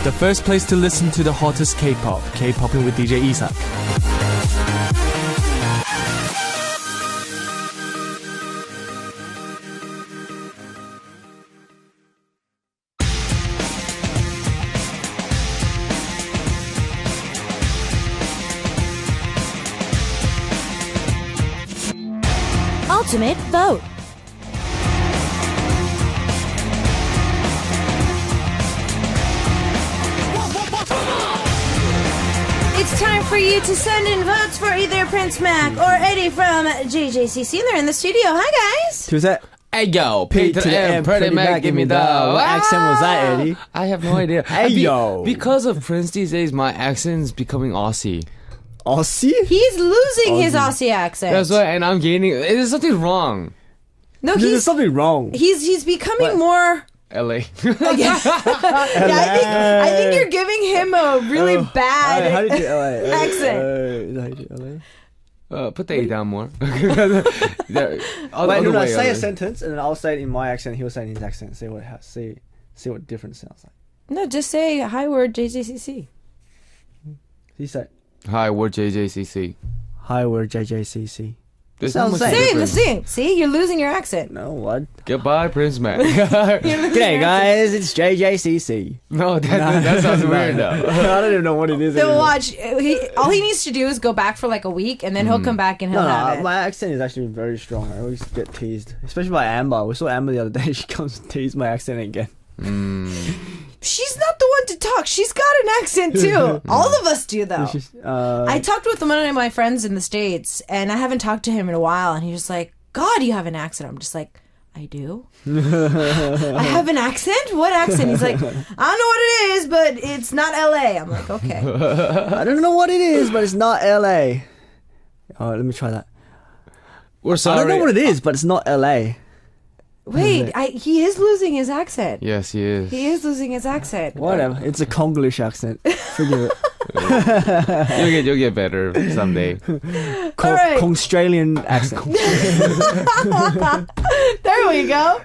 the first place to listen to the hottest K-pop, Kpoppin with DJ Isak. Ultimate vote. It's time for you to send in votes for either Prince Mac or Eddy from JJCC. They're in the studio. Hi, guys. 둘, 셋. Ayo, P to the M, pretty Mac입니다. What accent was that, Eddy? I have no idea. Ayo. Because of Prince these days, my accent is becoming Aussie. Aussie? He's losing his Aussie accent. That's why, and I'm gaining. There's something wrong. No, There's something wrong. He's becoming more. LA. Yeah, I think you're giving him a really bad How did you do LA? accent. How did you do LA? Put the A down more. Wait, say a sentence and then I'll say it in my accent. He'll say it in his accent. See what difference sounds like. No, just say hi. We're JJCC. He said, Hi, we're JJCC. "Hi, we're JJCC." There's Sounds much like- difference. Sing. See, you're losing your accent. No, what? Goodbye, Prince Mac. G'day, guys. It's JJCC. No, that sounds weird though. I don't even know what it is. So anymore. watch. All he needs to do is go back for like a week, and then he'll come back and he'll have it. My accent is actually very strong. I always get teased, especially by Amber. We saw Amber the other day. She comes and teased my accent again. She's not the one to talk. She's got an accent too. All of us do though. I talked with one of my friends in the States, and I haven't talked to him in a while, and he was like, "God, you have an accent." I'm just like, I do? I have an accent? What accent? He's like, I don't know what it is, but it's not LA. I'm like, okay. I don't know what it is, but it's not LA. Oh, let me try that. We're sorry. I don't know what it is, but it's not LA. Wait, he is losing his accent. Yes, he is. He is losing his accent. Whatever. It's a Congolish accent. Forgive it. You'll get better someday. All right. Australian accent. There we go.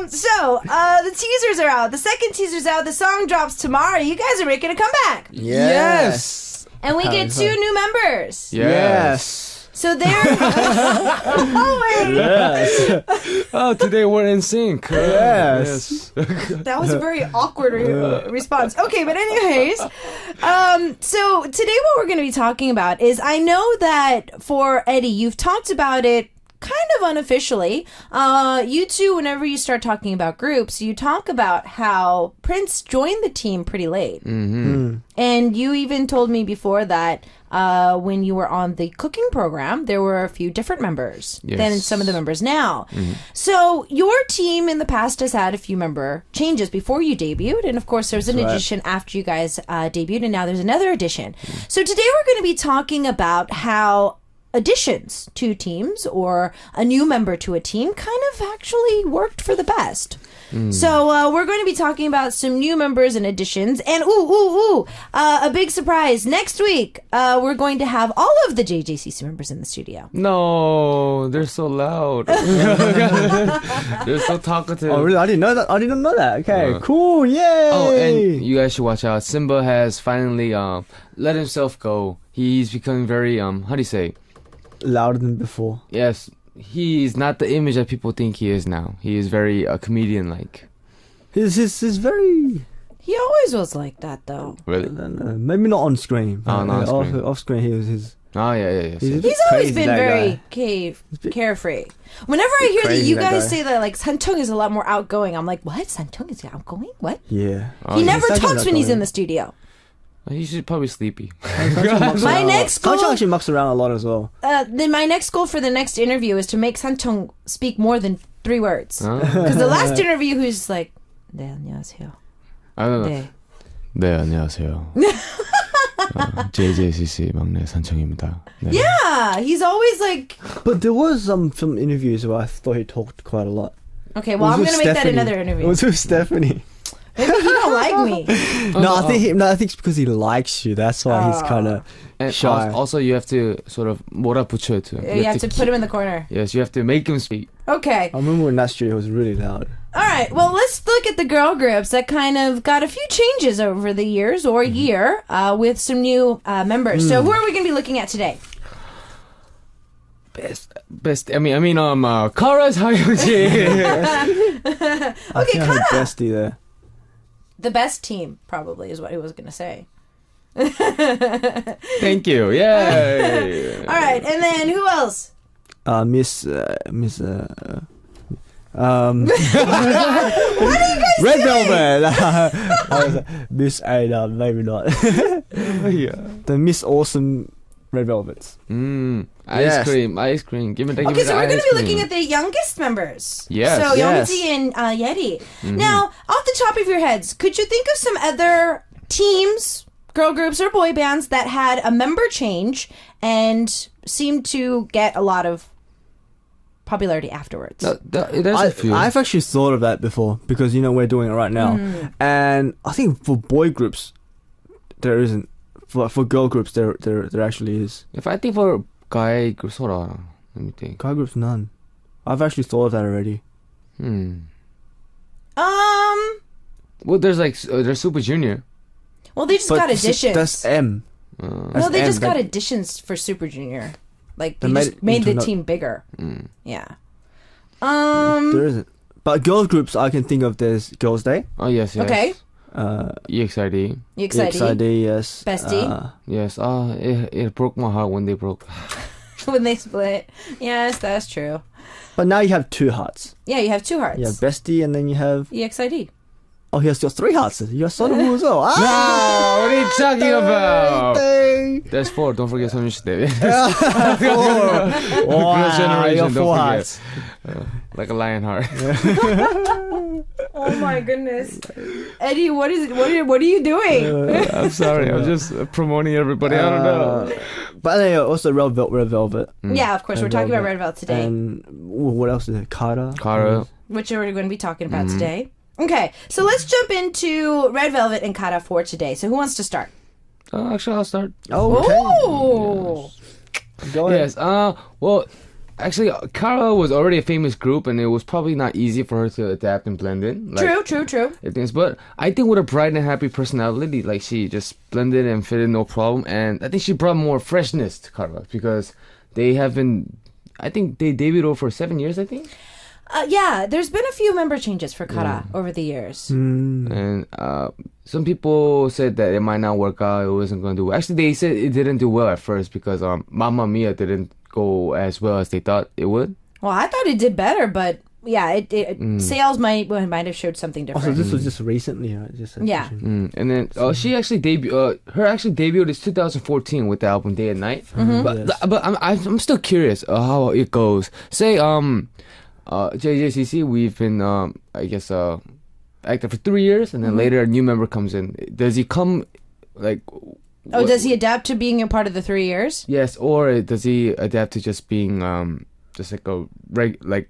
So the teasers are out. The second teaser's out. The song drops tomorrow. You guys are making a comeback. Yes. And we get 2 new members. Yes. So they're... Oh, wait. Yes. Oh, today we're in sync. Yes. That was a very awkward response. Okay, but anyways, so today what we're going to be talking about is, I know that for Eddy, you've talked about it kind of unofficially. You two, whenever you start talking about groups, you talk about how Prince joined the team pretty late. Mm-hmm. And you even told me before that when you were on the cooking program, there were a few different members than some of the members now. Mm-hmm. So your team in the past has had a few member changes before you debuted. And of course, there was an addition after you guys debuted. And now there's another addition. Mm-hmm. So today we're going to be talking about how additions to teams or a new member to a team kind of actually worked for the best. So we're going to be talking about some new members and additions. And a big surprise. Next week, we're going to have all of the JJCC members in the studio. No, they're so loud. They're so talkative. Oh, really? I didn't know that. I didn't know that. Okay, cool. Yay. Oh, and you guys should watch out. Simba has finally let himself go. He's becoming very, how do you say? Louder than before. Yes. He's not the image that people think he is now. He is very comedian-like. He's very... He always was like that, though. Really? Maybe not on screen. Not on screen. Off screen, he was his... Oh, yeah. He's always been very carefree. Whenever I hear that you guys say that, like, Santung is a lot more outgoing, I'm like, what? Santung is outgoing? What? Yeah. He never talks when he's in the studio. He's probably sleepy. My next goal... Santung actually mucks around a lot as well. Then my next goal for the next interview is to make Santung speak more than 3 words. Because the last interview, he was just like, 네, 안녕하세요. I don't know. 네, 안녕하세요. JJCC 막내 산청입니다. 네. Yeah, he's always like... But there was some film interviews where I thought he talked quite a lot. Okay, well, I'm going to make that another interview. It was with Stephanie. Maybe he don't like me. I think it's because he likes you. That's why he's kind of shy. Also, you have to sort of 몰아붙여야 돼. You have to put him in the corner. Yes, you have to make him speak. Okay. I remember when that studio was really loud. All right. right. Well, let's look at the girl groups that kind of got a few changes over the years or year with some new members. So who are we going to be looking at today? Best. I mean, Kara's Hayoji. Okay, Kara. Bestie there. The best team, probably, is what he was going to say. Thank you. Yay. All right, and then who else? Miss What are you guys Red doing? Velvet. Miss Ada, maybe not. Yeah. The Miss Awesome Red Velvets. Ice cream. Give me the Okay, so we're going to be cream. looking at the youngest members. Yes. So Yes. Youngji and Eddy. Now, off the top of your heads, could you think of some other teams, girl groups, or boy bands that had a member change and seemed to get a lot of popularity afterwards? There's a few. I've actually thought of that before because we're doing it right now, and I think for boy groups there isn't. For girl groups there actually is. If I think for guy groups, hold on. Let me think. Guy groups none. I've actually thought of that already. Well, there's Super Junior. Well, they just got additions. That's M. No, they just got additions for Super Junior. Like they They just made the into team bigger. Yeah. There isn't. But girls groups I can think of. There's Girls' Day. Oh yes. Okay. EXID. EXID. Yes. Bestie. Yes. It broke my heart when they broke. When they split. Yes, that's true. But now you have two hearts. Yeah, you have two hearts. You have Bestie, and then you have. EXID. Oh, he has got three hearts. You have Sonamu as well. No, what are you talking about? Dang. There's four. Don't forget Sonush Day. Wow, Girls' Generation, you have don't four forget. hearts. Like a lion heart. Oh my goodness. Eddie, what is it? What are you doing? I'm sorry. I'm just promoting everybody. I don't know. But anyway, also Red Velvet. Yeah, of course. We're talking about Red Velvet today, And what else is it? Kara. which we're going to be talking about today. Okay, so let's jump into Red Velvet and Kara for today. So who wants to start? Actually, I'll start. Okay. Oh. Go ahead. Yes. Well, actually, Kara was already a famous group, and it was probably not easy for her to adapt and blend in. True. Things, but I think with a bright and happy personality, like she just blended and fit in no problem. And I think she brought more freshness to Kara because they have been. I think they debuted over for 7 years. I think. Yeah, there's been a few member changes for Kara over the years. And some people said that it might not work out. It wasn't going to do well. Actually, they said it didn't do well at first because Mamma Mia didn't go as well as they thought it would. Well, I thought it did better, but yeah, sales might have showed something different. Also, this was just recently, right? Yeah. And then she actually debuted. Her actual debut is 2014 with the album Day and Night. But I'm still curious how it goes. Say JJCC, we've been active for 3 years, and then later a new member comes in. Does he come like? Does he adapt to being a part of the 3 years? Yes, or does he adapt to just being just like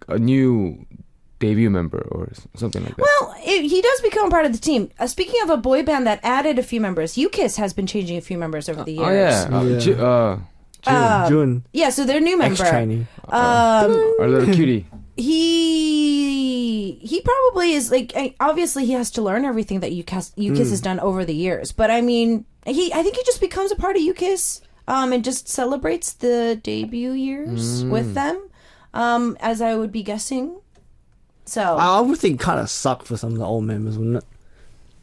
a new debut member or something like that? Well, he does become part of the team. Speaking of a boy band that added a few members, UKISS has been changing a few members over the years. June. Yeah, so they're a new member. Ex-trainee. Our little cutie. He probably is like, obviously he has to learn everything that UKISS has done over the years. But I mean, I think he just becomes a part of UKISS and just celebrates the debut years with them, as I would be guessing. So I would think kind of suck for some of the old members, wouldn't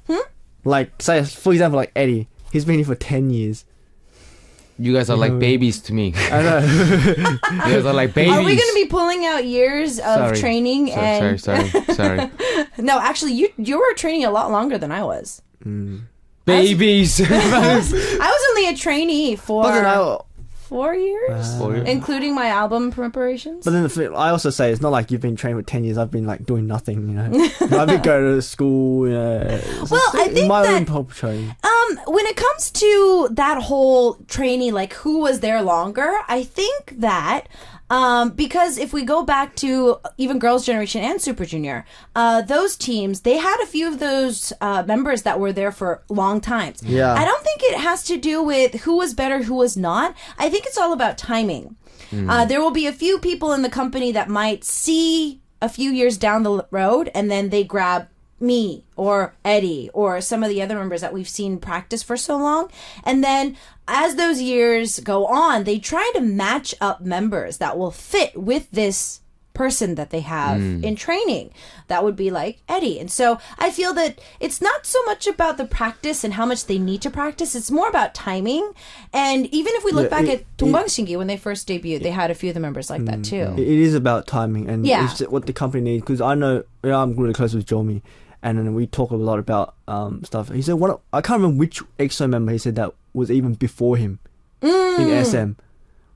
it? Like, say, for example, like Eddie. He's been here for 10 years. You guys are like babies to me. I know. You guys are like babies. are we going to be pulling out years of training? Sorry. No, actually, you were training a lot longer than I was. Babies. I was only a trainee for But then 4 years, including my album preparations. But then I also say it's not like you've been trained for 10 years. I've been like doing nothing, I've been going to school, Well, I think my that own pop training. when it comes to that whole trainee, like who was there longer, I think that because if we go back to even Girls' Generation and Super Junior, those teams, they had a few of those members that were there for long times. Yeah. I don't think it has to do with who was better, who was not. I think it's all about timing. There will be a few people in the company that might see a few years down the road and then they grab me or Eddy or some of the other members that we've seen practice for so long. And then as those years go on, they try to match up members that will fit with this person that they have in training. That would be like Eddy. And so I feel that it's not so much about the practice and how much they need to practice. It's more about timing. And even if we look back at 동방신기 when they first debuted, they had a few of the members like that too. It is about timing and it's what the company needs. Because I know I'm really close with Jomi, and then we talk a lot about stuff. He said I can't remember which EXO member he said that was even before him in SM.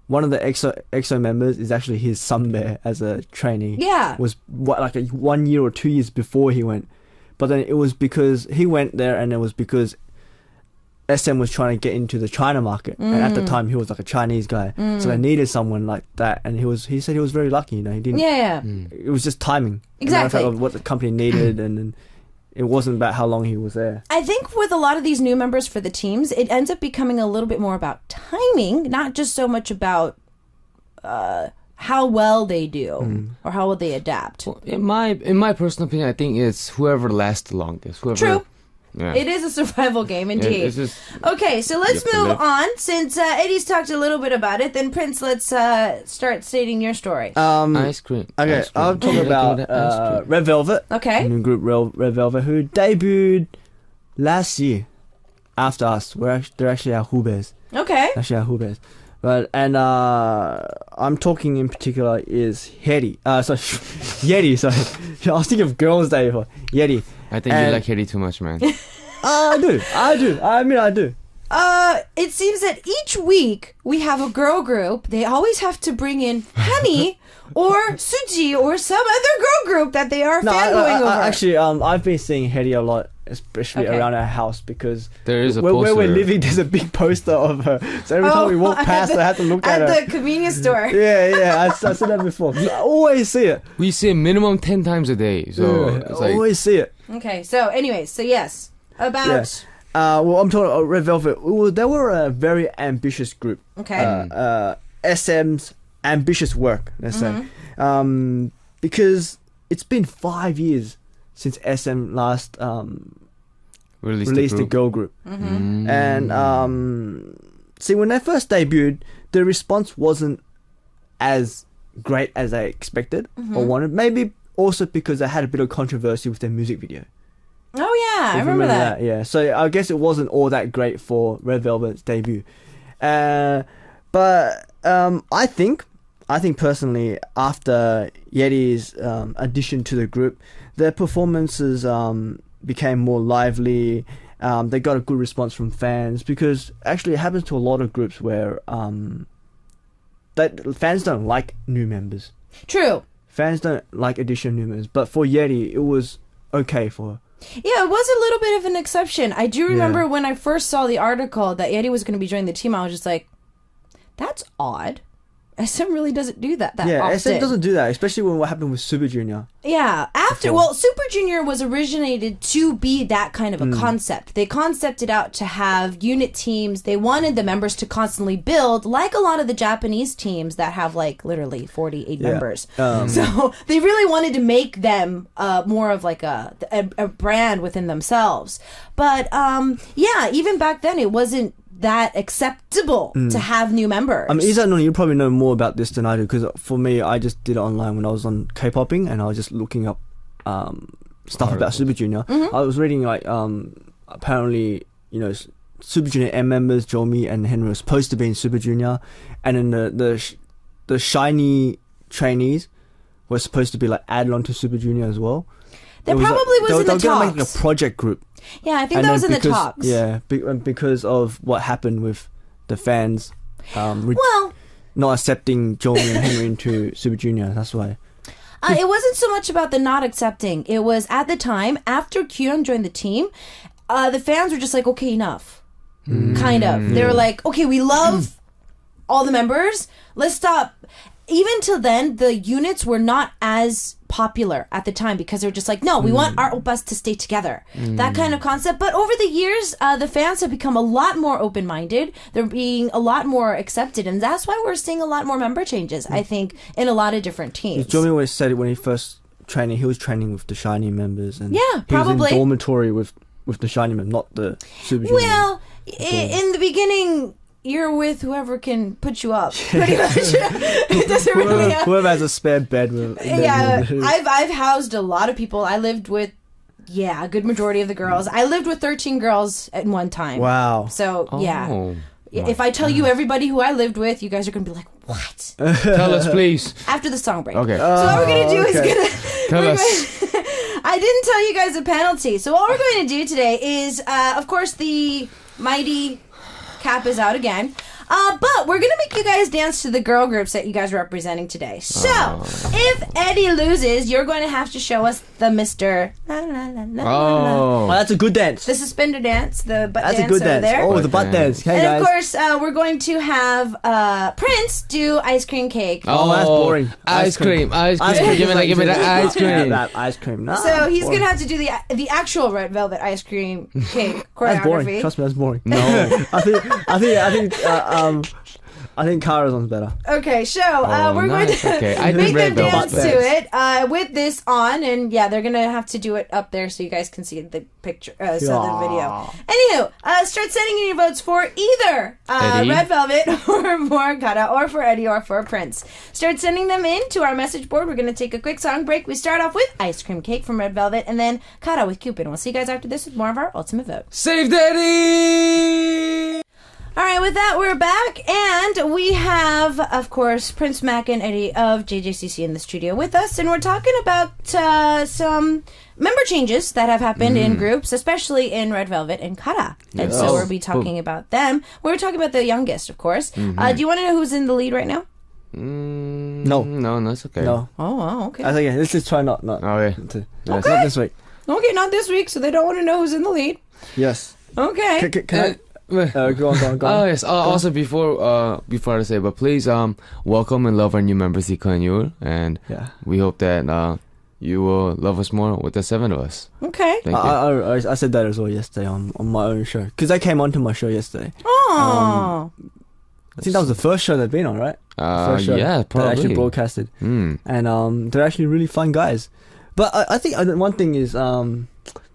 One of the EXO members is actually his son there as a trainee. Yeah. Was like 1 year or 2 years before he went. But then it was because he went there and it was because SM was trying to get into the China market. And at the time he was like a Chinese guy. So they needed someone like that. And he said he was very lucky, he didn't. Yeah. It was just timing. Exactly. Of what the company needed and it wasn't about how long he was there. I think with a lot of these new members for the teams, it ends up becoming a little bit more about timing, not just so much about how well they do or how well they adapt. Well, in my personal opinion, I think it's whoever lasts the longest. True. Yeah. It is a survival game, indeed. Okay, so let's move on. Since Eddy's talked a little bit about it, then Prince, let's start stating your story. Ice cream. Okay, I'll talk about Red Velvet. Okay. New group Red Velvet, who debuted last year after us. They're actually our Hubes. Okay. Actually our Hubes. But I'm talking in particular is Eddy. Yeti. Sorry, I was thinking of Girls' Day for Yeti. I think you like Eddy too much, man. I do. I mean, I do. It seems that each week we have a girl group. They always have to bring in Honey or Suji or some other girl group that they are fanboying over. Actually, I've been seeing Eddy a lot, especially around our house because there is where we're living, there's a big poster of her. So every time we walk past, I have to look at her. At the convenience store. Yeah, I said that before. I always see it. We see it minimum 10 times a day. So it's I always see it. Okay, so anyways, yes. About... well, I'm talking about Red Velvet. They were a very ambitious group. Okay. SM's ambitious work, let's say. Because it's been 5 years since SM last released a girl group. And see, when they first debuted, the response wasn't as great as I expected or wanted. Maybe also because they had a bit of controversy with their music video. Oh yeah, I remember that. Yeah, so I guess it wasn't all that great for Red Velvet's debut. But I think personally, after Yeti's addition to the group, their performances became more lively. They got a good response from fans because actually it happens to a lot of groups where that fans don't like new members. True. Fans don't like addition of new members, but for Yeti, it was okay for her. Yeah, it was a little bit of an exception. I do remember when I first saw the article that Eddy was going to be joining the team, I was just like, that's odd. SM really doesn't do that often. Yeah, SM doesn't do that, especially when what happened with Super Junior. Yeah, Super Junior was originated to be that kind of a concept. They concepted out to have unit teams. They wanted the members to constantly build, like a lot of the Japanese teams that have like literally 48 members. So they really wanted to make them more of like a brand within themselves. But even back then it wasn't that acceptable to have new members. I mean, Isa, you probably know more about this than I do because for me, I just did it online when I was on Kpoppin and I was just looking up stuff about Super Junior. I was reading like apparently Super Junior M members Jomi and Henry were supposed to be in Super Junior, and then the shiny trainees were supposed to be like added on to Super Junior as well. There probably was in the talks. They were going to make a project group. Yeah, I think that was in the talks. Yeah, because of what happened with the fans not accepting Joel and Henry into Super Junior. That's why. It wasn't so much about the not accepting. It was at the time, after Kyun joined the team, the fans were just like, okay, enough. Kind of. They were like, okay, we love all the members. Let's stop. Even till then, the units were not as popular at the time because they were just like, no, we want our oppas to stay together. That kind of concept. But over the years, the fans have become a lot more open-minded. They're being a lot more accepted. And that's why we're seeing a lot more member changes, I think, in a lot of different teams. Jomi always said it when he first training. He was training with the Shiny members, and Yeah, he was probably. in dormitory with the Shiny members, not the Super Junior. Well, in the beginning, you're with whoever can put you up. Pretty much. It doesn't really. Whoever has a spare bed. Yeah, I've housed a lot of people. I lived with a good majority of the girls. I lived with 13 girls at one time. Wow. So yeah. If I tell you everybody who I lived with, you guys are going to be like, what? Tell us, please. After the song break. Okay. So what we're going to do is Tell us. I didn't tell you guys a penalty. So what we're going to do today is, of course, the mighty cap is out again. But we're going to make you guys dance to the girl groups that you guys are representing today. So, if Eddy loses, you're going to have to show us the Mr. La, la, la, la, Oh, that's a good dance. the suspender dance, the butt That's dance a good over dance. there. Oh, the butt dance. Hey, And guys. of course, we're going to have Prince do ice cream cake. Oh, that's boring. Ice cream. Ice cream. Give me that ice cream. Yeah, that ice cream. Nah, So he's boring. going to have to do the actual red velvet ice cream cake That's boring. choreography. Trust me, that's boring. No. I think Kara's one's better. Okay, so we're nice. going to Okay, I make did them red velvet dance dance. to it with this on, and they're going to have to do it up there so you guys can see the picture, the video. Anywho, start sending in your votes for either Eddy. Red Velvet or for Kara, or for Eddy, or for Prince. Start sending them in to our message board. We're going to take a quick song break. We start off with Ice Cream Cake from Red Velvet, and then Kara with Cupid. And we'll see you guys after this with more of our ultimate vote. Save Daddy! All right, with that, we're back, and we have, of course, Prince Mac and Eddy of JJCC in the studio with us, and we're talking about some member changes that have happened in groups, especially in Red Velvet and Kara. And so we'll be talking about them. We're talking about the youngest, of course. Do you want to know who's in the lead right now? No, it's okay. no. Oh, okay. I think let's just try not. Okay. Not this week. Okay, not this week, so they don't want to know who's in the lead. Yes. Okay. Can I? Go on. Oh yes. Also, before I say, but please welcome and love our new members, Ika and Yul, and we hope that you will love us more with the 7 of us. Okay. Thank you. I said that as well yesterday on my own show because they came onto my show yesterday. Oh. I think that was the first show they've been on, right? The first show yeah, that probably. actually broadcasted, and they're actually really fun guys. But I think one thing is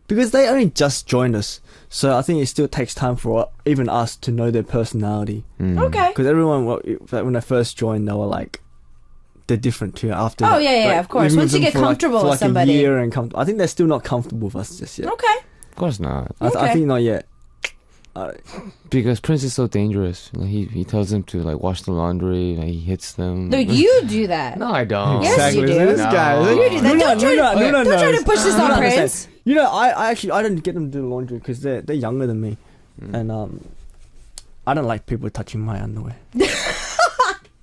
because they only just joined us, so I think it still takes time for even us to know their personality. Okay. Because everyone, when they first joined, they were like, they're different too. After Oh, that, yeah, of course. we Once you moved get them for comfortable for with like somebody. a year and I think they're still not comfortable with us just yet. Okay. Of course not, I Okay. think not yet. because Prince is so dangerous. Like, he tells them to like wash the laundry. Like, he hits them. No, you do that. No, I don't. Yes, you do. This No. guy. You do that. Don't try to push this on Luna Prince. understands. You know, I didn't get them to do the laundry because they're younger than me, and I don't like people touching my underwear.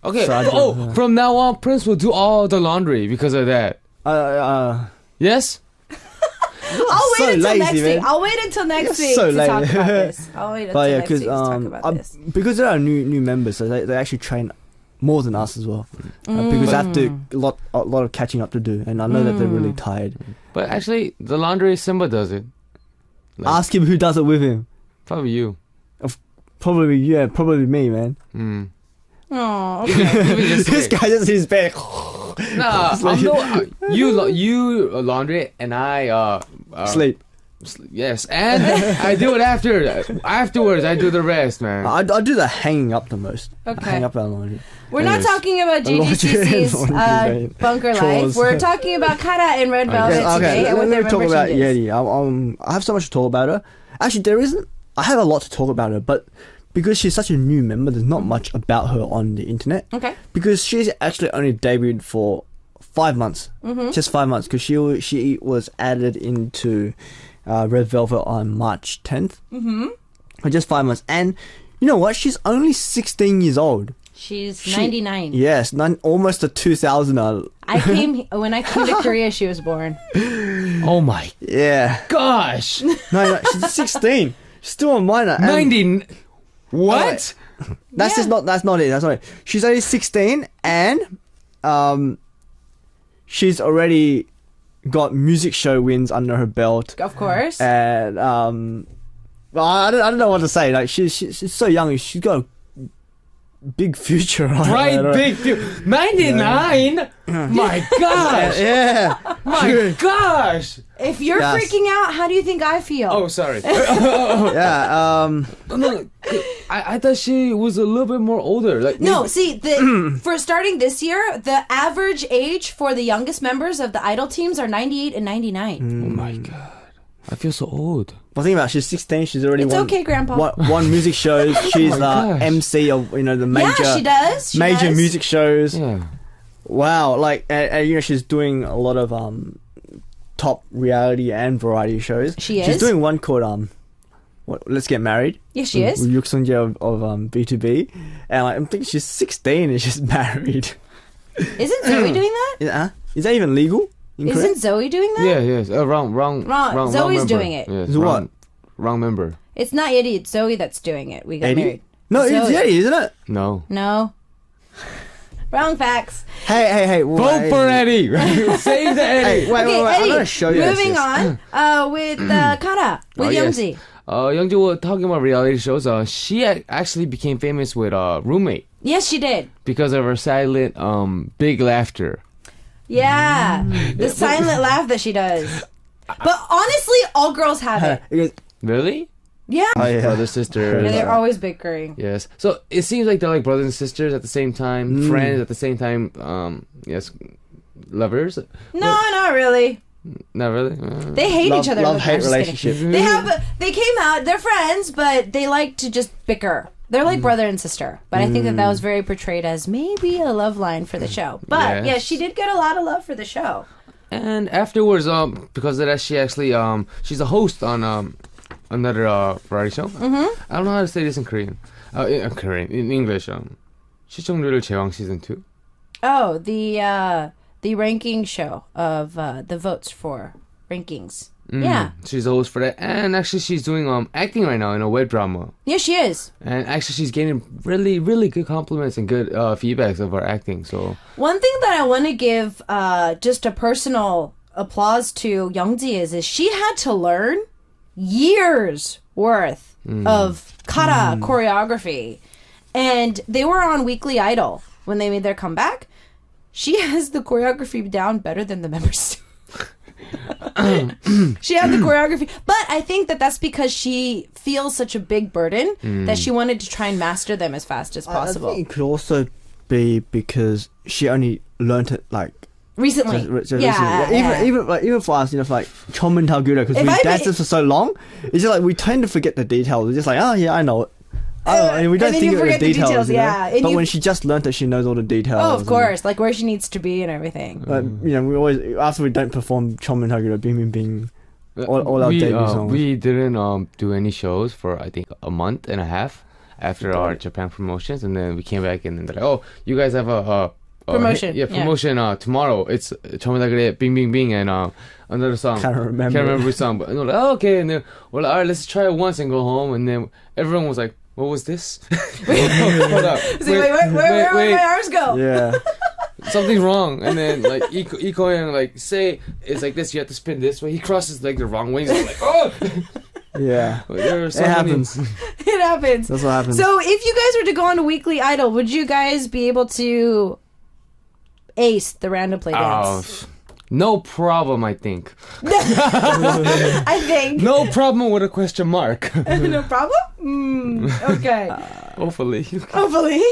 Okay. So I do, From now on, Prince will do all the laundry because of that. Yes. I'll so wait until lazy, next man. week. I'll wait until next You're week so to talk lazy. about this. I'll wait until next week to talk about this. Because there are new members, so they actually train more than us as well. Because they have to a lot of catching up to do, and I know that they're really tired. But actually, the laundry, Simba does it. Like, Ask him who does it with him. probably you. Probably me, man. Oh, Even This yesterday. guy just his bed. Nah, you laundry and I Sleep. Yes, and I do it afterwards. I do the rest, man. I do the hanging up the most. Okay. Hang up our laundry. we're not Anyways. talking about Laundry JJCC's and laundry, bunker chores. life. We're talking about Kara and Red Velvet today, and let with me their talk member about changes. Yeti. I have so much to talk about her. Actually, there isn't. I have a lot to talk about her, but because she's such a new member, there's not much about her on the internet. Okay. Because she's actually only debuted for 5 months, just 5 months. Because she was added into Red Velvet on March 10th. For just 5 months, and you know what? She's only 16 years old. She's 99. Yes, almost a 2000er. When I came to Korea, she was born. Oh my Yeah. gosh, No, she's 16. She's still a minor. and- 90. What? That's Yeah. That's not it. She's only 16, and she's already got music show wins under her belt. Of course. And well, I don't know what to say. Like she's so young. She's got big future. Bright big future. 99? My gosh. Yeah. My gosh. If you're freaking out, how do you think I feel? Oh, sorry. Yeah. No, I thought she was a little bit more older. Like No, see, for starting this year, the average age for the youngest members of the idol teams are 98 and 99. Oh my god. I feel so old. Well, think about it, she's 16. She's already It's won, okay, Grandpa. won music shows. She's gosh. MC of the major. Yeah, she does. She major does. music shows. Yeah. Wow, like she's doing a lot of top reality and variety shows. She is. She's doing one called Let's Get Married. Yes, she is. With Yuk Sung-jae of B2B, and I'm thinking she's 16 and she's married. Isn't Zoe doing that? Is that even legal? Isn't Zoe doing that? Yeah, yes. Wrong. Zoe's member. doing it. Yes, Is what? Wrong member. It's not Eddy, it's Zoe that's doing it. We got Eddy? married. No, it's Zoe. Eddy, isn't it? No. No. Wrong facts. Hey! Vote for Eddy. Save the Eddy. Hey, wait! Okay, I'm Eddy, gonna show you. moving on with Kara, with Youngji. Youngji was talking about reality shows. She actually became famous with Roommate Yes, she did. because of her silent, big laughter. Yeah, the silent laugh that she does. But honestly, all girls have it. Because, Really? Yeah. oh yeah, Brother, sister. Yeah, they're always bickering. Yes. So it seems like they're like brothers and sisters at the same time, friends at the same time. Yes, lovers. No, not really. Not really. They hate each other. Love-hate I'm just kidding. relationship. They came out. They're friends, but they like to just bicker. They're like brother and sister. But I think that was very portrayed as maybe a love line for the show. But Yes. yeah, she did get a lot of love for the show. And afterwards, because of that, she actually she's a host on another variety show. I don't know how to say this in Korean. In English. 시청률을 제왕 season 2. Oh, the ranking show of the votes for rankings. Yeah. She's a host for that, and actually she's doing acting right now in a web drama. Yeah, she is. And actually she's getting really, really good compliments and good feedbacks of her acting. So One thing that I want to give just a personal applause to Youngji is she had to learn years worth of kara choreography. And they were on Weekly Idol when they made their comeback. She has the choreography down better than the members do. She had the choreography, but I think that that's because she feels such a big burden that she wanted to try and master them as fast as possible. I think it could also be because she only learnt it like Recently, recently. yeah. Even for us, for like Chomin Talguda, because If we I danced be- this for so long, it's just like we tend to forget the details. It's just like, oh yeah, I know it. And we don't and then think you of the forget the details. details, yeah. And But you- when she just learnt it, she knows all the details. Oh, of course, like where she needs to be and everything. We always, after we don't perform Chomin Talguda, Bing Bing Bing, all our debut songs. we didn't do any shows for I think a month and a half after our Japan promotions, and then we came back and then they're like, oh, you guys have a Promotion, promotion tomorrow. It's 처음에 Bing Bing Bing and another song. Can't remember which song, but we're like, oh, okay, and then we're like, all right, let's try it once and go home, and then everyone was like, what was this? Hold up. So wait, where my arms go? Yeah. Something's wrong, and then like Iko and like say it's like this, you have to spin this way. He crosses like the wrong way. He's like, oh, Yeah. there are so It many- happens. It happens. That's what happens. So if you guys were to go on to Weekly Idol, would you guys be able to ace the random play Oh, dance? no problem, I think. I think. No problem with a question mark. No problem? Okay. Hopefully. Hopefully.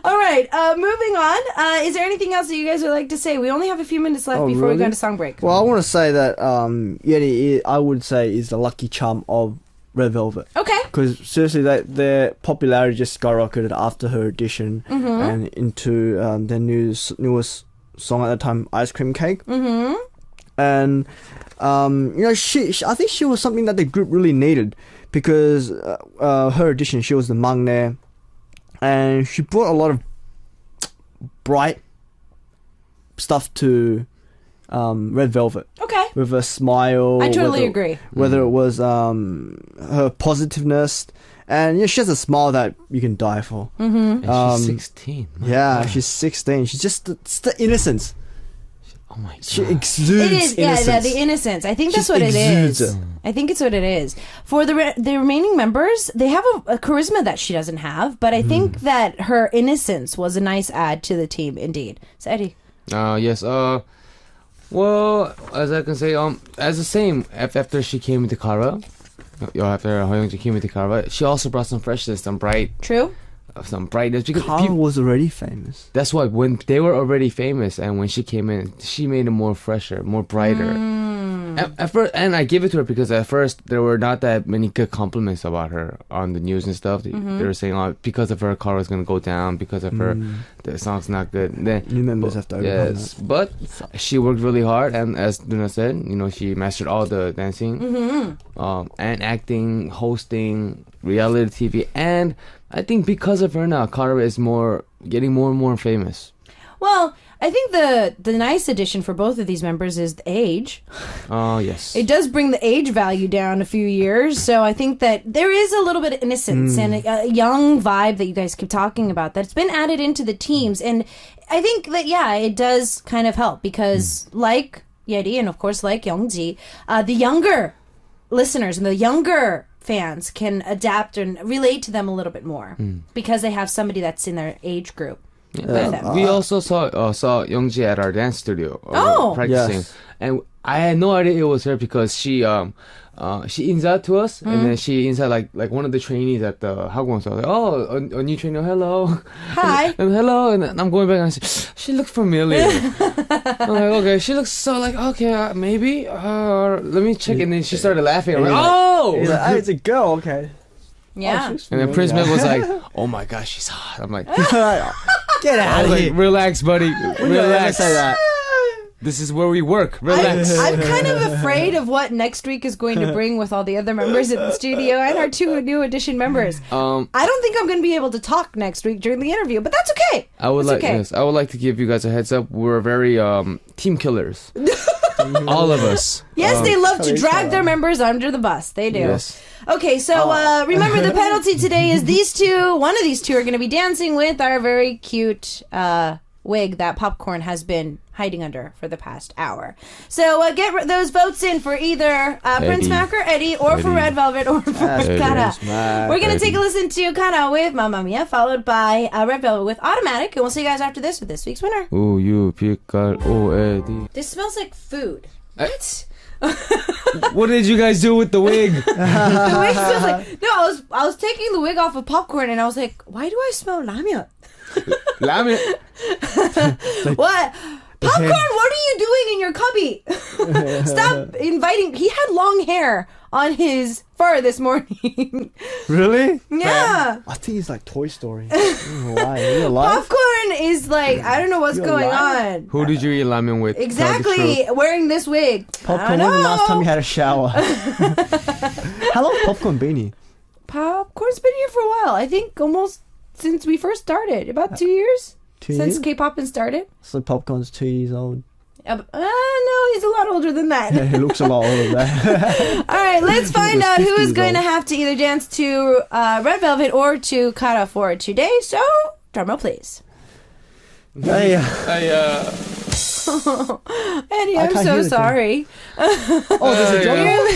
All right. Moving on. Is there anything else that you guys would like to say? We only have a few minutes left before we really? go into song break. Well, I want to say that Yeti, I would say, is the lucky charm of Red Velvet. Okay. Because seriously, their popularity just skyrocketed after her audition and into their newest song at the time, Ice Cream Cake. Mm-hmm. And she I think she was something that the group really needed because her audition, she was the maknae, and she brought a lot of bright stuff to Red Velvet. Okay. With her smile. I totally agree. Whether it was her positiveness, and she has a smile that you can die for. And she's 16. Yeah, she's 16. She's just it's the innocence. Oh my god. She exudes It is, innocence. yeah, the innocence. I think that's She what it exudes is. it. I think it's what it is. For the remaining members, they have a charisma that she doesn't have, but I think that her innocence was a nice add to the team, indeed. So, Eddie. Yes. Well, as I can say, as the same after she came into Kara, after Hoyeongji came into Kara, she also brought some freshness, some brightness. Because Kara was already famous. that's why when they were already famous, and when she came in, she made it more fresher, more brighter. At first, and I give it to her because at first there were not that many good compliments about her on the news and stuff. They were saying, "Oh, because of her, Kara's gonna go down. Because of her, the song's not good." And then, New members have to overcome yes, but she worked really hard, and as Duna said, she mastered all the dancing, and acting, hosting, reality TV, and I think because of her now, Kara is getting more and more famous. Well, I think the nice addition for both of these members is the age. Oh, yes. It does bring the age value down a few years, so I think that there is a little bit of innocence and a young vibe that you guys keep talking about that's been added into the teams, and I think that, it does kind of help because like Eddy and of course like Youngji, the younger listeners and the younger fans can adapt and relate to them a little bit more because they have somebody that's in their age group. We also saw Youngji at our dance studio practicing, Yes. and I had no idea it was her because she insight to us, and then she insight like one of the trainees at the Hagwon. So I was like, oh, a new trainer, hello, Hi. and hello, and I'm going back and I said, she looked familiar. I'm like, okay, she looks so like okay, maybe. Let me check, and then she started laughing. I'm like, oh, He's like, "Hey, it's a girl, okay." Yeah. and then Prince Mac was like, oh my gosh, she's hot. I'm like, Get I out was of like, here. relax, buddy, relax. Say that. This is where we work. Relax. I'm kind of afraid of what next week is going to bring with all the other members in the studio and our 2 new addition members. I don't think I'm going to be able to talk next week during the interview, but that's okay. I would That's okay. like to give you guys a heads up. We're very team killers. All of us. Yes, they love to drag their members under the bus. They do. Yes. Okay, so remember the penalty today is these two. One of these two are going to be dancing with our very cute wig that Popcorn has been hiding under for the past hour. So get those votes in for either Prince Mac or Eddie, or for Red Velvet, or for Kara. We're going to take a listen to Kara with Mamma Mia, followed by Red Velvet with Automatic, and we'll see you guys after this with this week's winner. Eddie. This smells like food. What? What did you guys do with the wig? The wig smells like... No, I was taking the wig off of Popcorn, and I was like, why do I smell ramyeon? Ramen. What? Popcorn, what are you doing in your cubby? Stop inviting... He had long hair on his fur this morning. Really? Yeah. I think it's like Toy Story. Why? Are you alive? Popcorn is like, I don't know what's You're going alive? on. Who did you eat ramen with? Exactly. Wearing this wig. Popcorn, when was the last time you had a shower? How long has Popcorn been here? Popcorn's been here for a while. I think almost since we first started. About 2 years? 2 Since years? Kpoppin started? So Popcorn's 2 years old. No, he's a lot older than that. Yeah, he looks a lot older than that. All right, let's find was out who 50 is going to years have to either dance to Red Velvet or to Kara for today. So, drumroll, please. Hey, Eddie, I I'm can't so hear the sorry. there's a drum roll?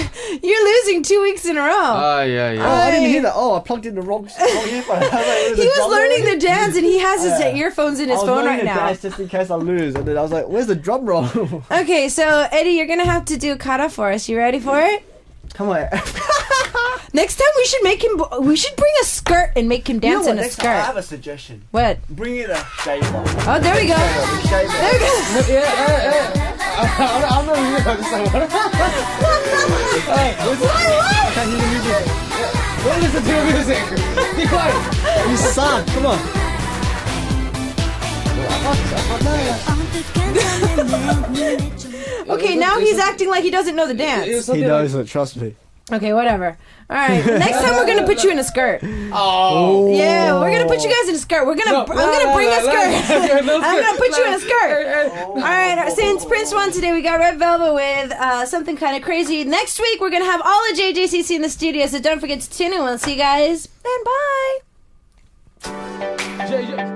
You're losing 2 weeks in a row. Yeah. Oh, I didn't hear that. Oh, I plugged in the wrong earphone. He was learning the dance and he has his earphones in his phone right now. Dance just in case I lose, and then I was like, "Where's the drum roll?" Okay, so Eddie, you're gonna have to do Kara for us. You ready for it? Come on. Next time we should make him. We should bring a skirt and make him dance in a Next time, I skirt. have a suggestion. What? Bring in a shaver. Oh, there we go. Shaver. There we go. I'm not really about this. Can't hear the music. Don't listen to the music. Be quiet. You suck. Come on. Okay, now he's acting like he doesn't know the dance. He knows it. Trust me. Okay, whatever. All right, next time we're gonna put you in a skirt. Oh. Yeah, we're gonna put you guys in a skirt. I'm gonna bring a skirt. I'm gonna put you in a skirt. All right, since Prince won today, we got Red Velvet with something kind of crazy. Next week, we're gonna have all of JJCC in the studio, so don't forget to tune in. We'll see you guys, and bye.